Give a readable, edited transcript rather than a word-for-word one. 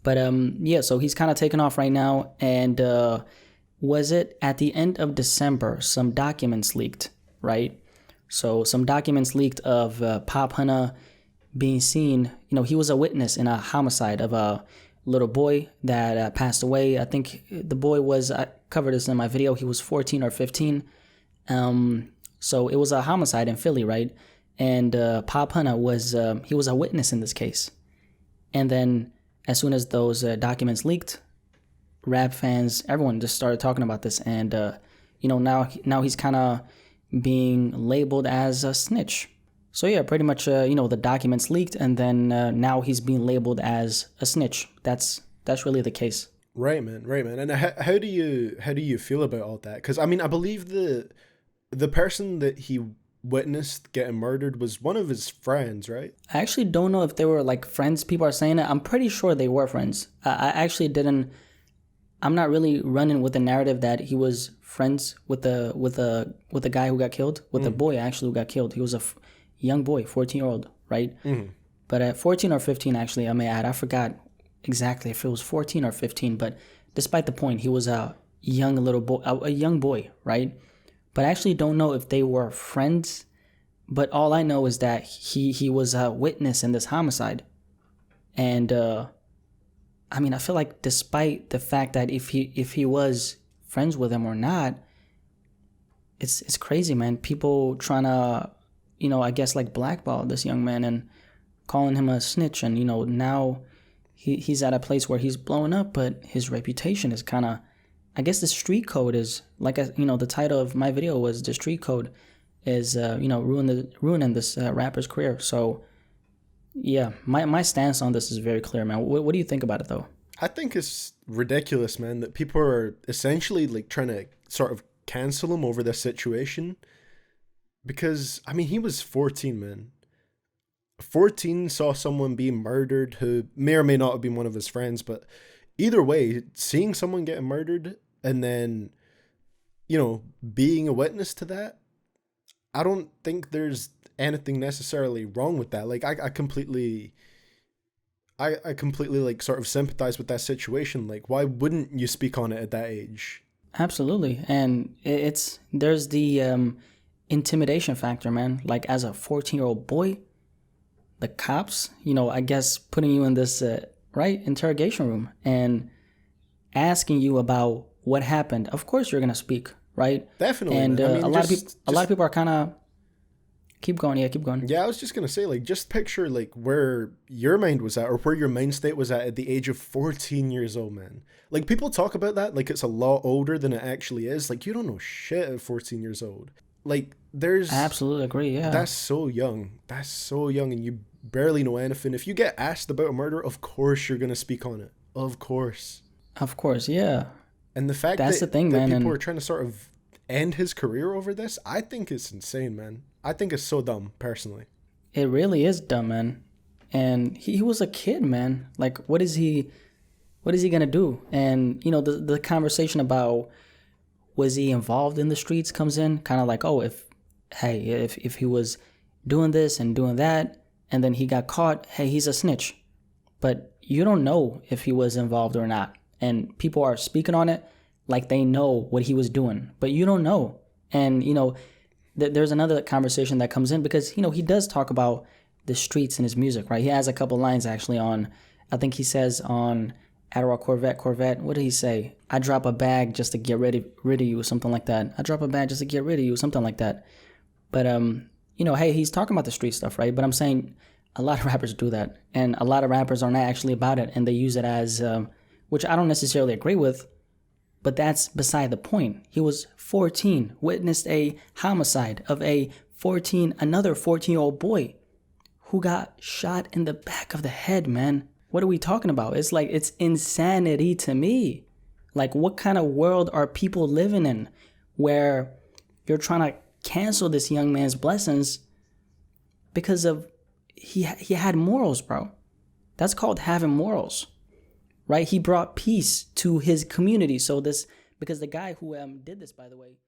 But yeah, so he's kind of taken off right now. And was it at the end of December, some documents leaked, right? So some documents leaked of Popp Hunna being seen. He was a witness in a homicide of a little boy that passed away. I think the boy was, I covered this in my video, he was 14 or 15. So it was a homicide in Philly, right? And Popp Hunna was, he was a witness in this case. And then as soon as those documents leaked, rap fans, everyone just started talking about this. And, now he's kind of being labeled as a snitch. So yeah, pretty much, the documents leaked, and then now he's being labeled as a snitch. That's really the case. Right, man. And how do you feel about all that? Because I mean, I believe the person that he witnessed getting murdered was one of his friends, right? I actually don't know if they were like friends. People are saying it. I'm pretty sure they were friends. I actually didn't. I'm not really running with the narrative that he was friends with the guy who got killed, with the boy actually who got killed. He was a young boy, 14-year-old, right? But at 14 or 15, actually, I may add, I forgot exactly if it was 14 or 15. But despite the point, he was a young boy, right? But I actually don't know if they were friends. But all I know is that he was a witness in this homicide. And I mean, I feel like despite the fact that if he was friends with him or not, it's crazy, man. People trying to, I guess like blackball this young man and calling him a snitch. And, now he's at a place where he's blowing up, but his reputation is kind of, I guess the street code is, like, the title of my video was the street code is, ruining this rapper's career. So, yeah, my stance on this is very clear, man. What do you think about it, though? I think it's ridiculous, man, that people are essentially like trying to sort of cancel him over this situation. Because, I mean, he was 14, man. 14, saw someone be murdered who may or may not have been one of his friends, but either way, seeing someone get murdered and then, being a witness to that, I don't think there's anything necessarily wrong with that. Like, I completely like sort of sympathize with that situation. Like, why wouldn't you speak on it at that age? Absolutely. And there's the intimidation factor, man. Like, as a 14-year-old boy, the cops, I guess putting you in this interrogation room and asking you about what happened. Of course you're gonna speak, right? Definitely. And a lot of people are kind of keep going. Yeah, I was just gonna say, like, just picture like where your mind was at, or where your mind state was at the age of 14 years old, man. Like, people talk about that like it's a lot older than it actually is. Like, you don't know shit at 14 years old. Like, I absolutely agree. Yeah, that's so young, and you barely know anything. If you get asked about a murder, of course you're gonna speak on it. Of course, yeah. And the fact that's the thing, man, people are trying to sort of end his career over this, I think it's insane, man. I think it's so dumb, personally. It really is dumb, man. And he was a kid, man. Like, what is he gonna do? And the conversation about was he involved in the streets comes in, kind of like, oh, if he was doing this and doing that, and then he got caught, hey, he's a snitch. But you don't know if he was involved or not. And people are speaking on it like they know what he was doing. But you don't know. And, there's another conversation that comes in because, he does talk about the streets in his music, right? He has a couple lines actually on, I think he says on Adderall Corvette, what did he say? I drop a bag just to get rid of you, something like that. I drop a bag just to get rid of you, something like that. But, hey, he's talking about the street stuff, right? But I'm saying a lot of rappers do that. And a lot of rappers are not actually about it. And they use it as, which I don't necessarily agree with, but that's beside the point. He was 14, witnessed a homicide of another 14-year-old boy who got shot in the back of the head, man. What are we talking about? It's like, it's insanity to me. Like, what kind of world are people living in where you're trying to cancel this young man's blessings because of he had morals, bro. That's called having morals, right? He brought peace to his community. So because the guy who did this, by the way,